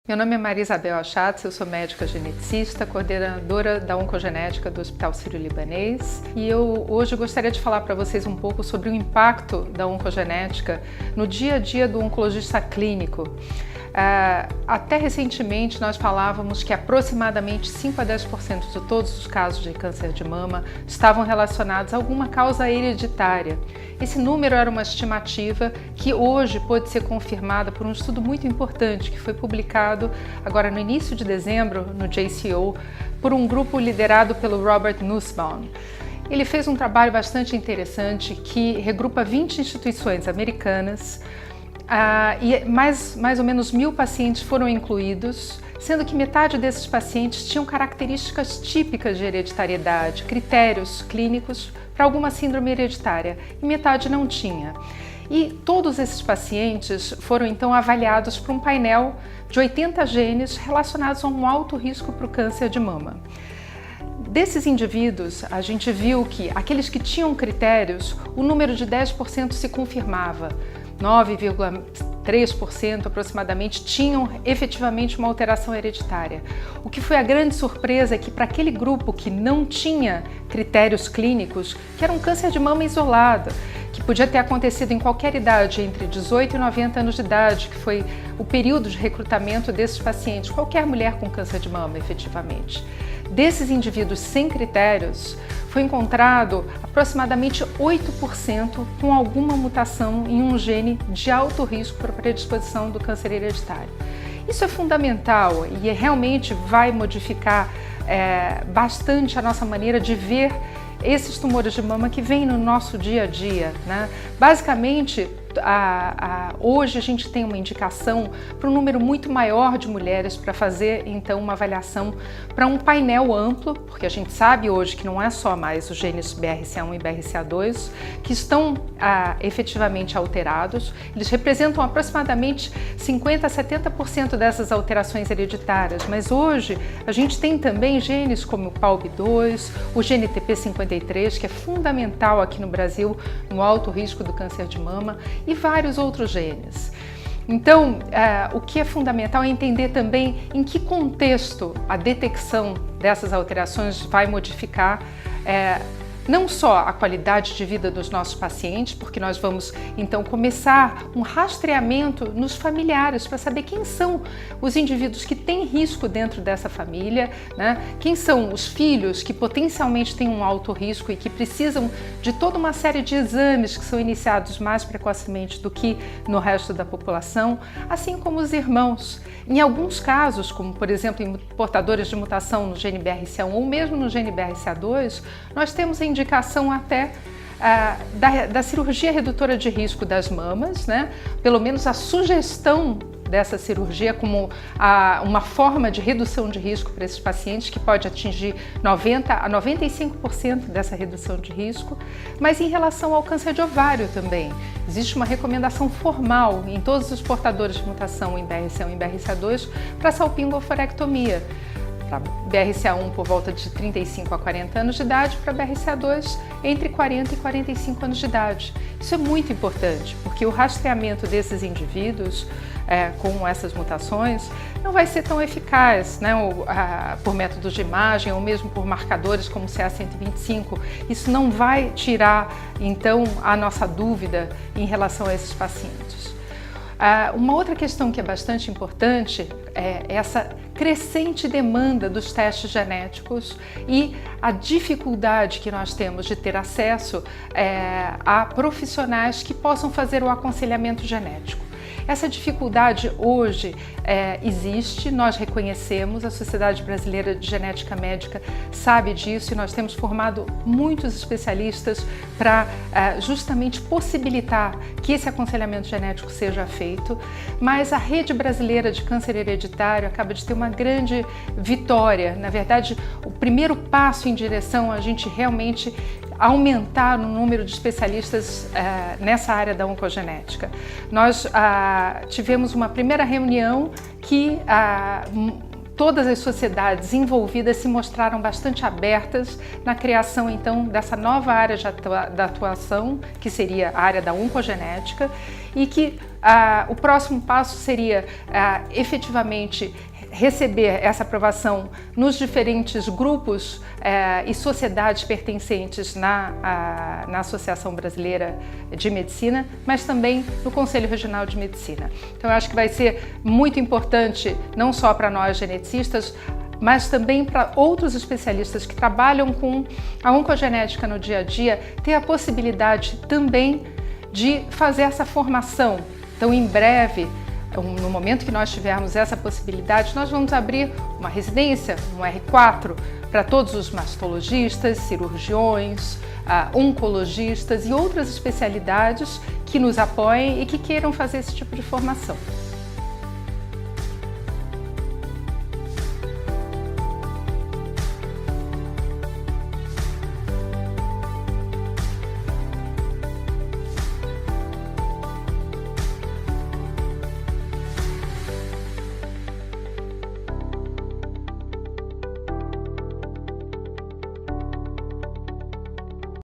Meu nome é Maria Isabel Achatz, eu sou médica geneticista, coordenadora da oncogenética do Hospital Sírio-Libanês, e eu hoje gostaria de falar para vocês um pouco sobre o impacto da oncogenética no dia a dia do oncologista clínico. Até recentemente nós falávamos que aproximadamente 5 a 10% de todos os casos de câncer de mama estavam relacionados a alguma causa hereditária. Esse número era uma estimativa que hoje pode ser confirmada por um estudo muito importante que foi publicado agora no início de dezembro no JCO por um grupo liderado pelo Robert Nussbaum. Ele fez um trabalho bastante interessante que regrupa 20 instituições americanas e mais ou menos 1.000 pacientes foram incluídos, sendo que metade desses pacientes tinham características típicas de hereditariedade, critérios clínicos para alguma síndrome hereditária, e metade não tinha. E todos esses pacientes foram então avaliados por um painel de 80 genes relacionados a um alto risco para o câncer de mama. Desses indivíduos, a gente viu que aqueles que tinham critérios, o número de 10% se confirmava. 9,3% aproximadamente tinham efetivamente uma alteração hereditária. O que foi a grande surpresa é que para aquele grupo que não tinha critérios clínicos, que era um câncer de mama isolado, que podia ter acontecido em qualquer idade, entre 18 e 90 anos de idade, que foi o período de recrutamento desses pacientes, qualquer mulher com câncer de mama efetivamente. Desses indivíduos sem critérios, foi encontrado aproximadamente 8% com alguma mutação em um gene de alto risco para predisposição do câncer hereditário. Isso é fundamental e realmente vai modificar bastante a nossa maneira de ver esses tumores de mama que vêm no nosso dia a dia, né? Basicamente, hoje a gente tem uma indicação para um número muito maior de mulheres para fazer então uma avaliação para um painel amplo, porque a gente sabe hoje que não é só mais os genes BRCA1 e BRCA2 que estão efetivamente alterados, eles representam aproximadamente 50 a 70% dessas alterações hereditárias, mas hoje a gente tem também genes como o PALB2, o gene TP53, que é fundamental aqui no Brasil no alto risco do câncer de mama, e vários outros genes. Então, o que é fundamental é entender também em que contexto a detecção dessas alterações vai modificar não só a qualidade de vida dos nossos pacientes, porque nós vamos então começar um rastreamento nos familiares para saber quem são os indivíduos que têm risco dentro dessa família, né? Quem são os filhos que potencialmente têm um alto risco e que precisam de toda uma série de exames que são iniciados mais precocemente do que no resto da população, assim como os irmãos. Em alguns casos, como por exemplo em portadores de mutação no gene BRCA1 ou mesmo no gene BRCA2, nós temos a indicação até da cirurgia redutora de risco das mamas, né? Pelo menos a sugestão dessa cirurgia como uma forma de redução de risco para esses pacientes, que pode atingir 90 a 95% dessa redução de risco. Mas em relação ao câncer de ovário também, existe uma recomendação formal em todos os portadores de mutação em BRCA1 e BRCA2 para salpingoforectomia. Para BRCA1 por volta de 35 a 40 anos de idade, para BRCA2 entre 40 e 45 anos de idade. Isso é muito importante, porque o rastreamento desses indivíduos com essas mutações não vai ser tão eficaz, né, por métodos de imagem ou mesmo por marcadores como o CA125. Isso não vai tirar, então, a nossa dúvida em relação a esses pacientes. Uma outra questão que é bastante importante é essa crescente demanda dos testes genéticos e a dificuldade que nós temos de ter acesso a profissionais que possam fazer o aconselhamento genético. Essa dificuldade hoje existe, nós reconhecemos, a Sociedade Brasileira de Genética Médica sabe disso e nós temos formado muitos especialistas para justamente possibilitar que esse aconselhamento genético seja feito, mas a Rede Brasileira de Câncer Hereditário acaba de ter uma grande vitória. Na verdade, o primeiro passo em direção a gente realmente aumentar o número de especialistas nessa área da oncogenética. Nós tivemos uma primeira reunião que todas as sociedades envolvidas se mostraram bastante abertas na criação, então, dessa nova área da atuação, que seria a área da oncogenética, e que o próximo passo seria efetivamente receber essa aprovação nos diferentes grupos e sociedades pertencentes na Associação Brasileira de Medicina, mas também no Conselho Regional de Medicina. Então, eu acho que vai ser muito importante, não só para nós geneticistas, mas também para outros especialistas que trabalham com a oncogenética no dia a dia, ter a possibilidade também de fazer essa formação. Então, em breve, no momento que nós tivermos essa possibilidade, nós vamos abrir uma residência, um R4, para todos os mastologistas, cirurgiões, oncologistas e outras especialidades que nos apoiem e que queiram fazer esse tipo de formação.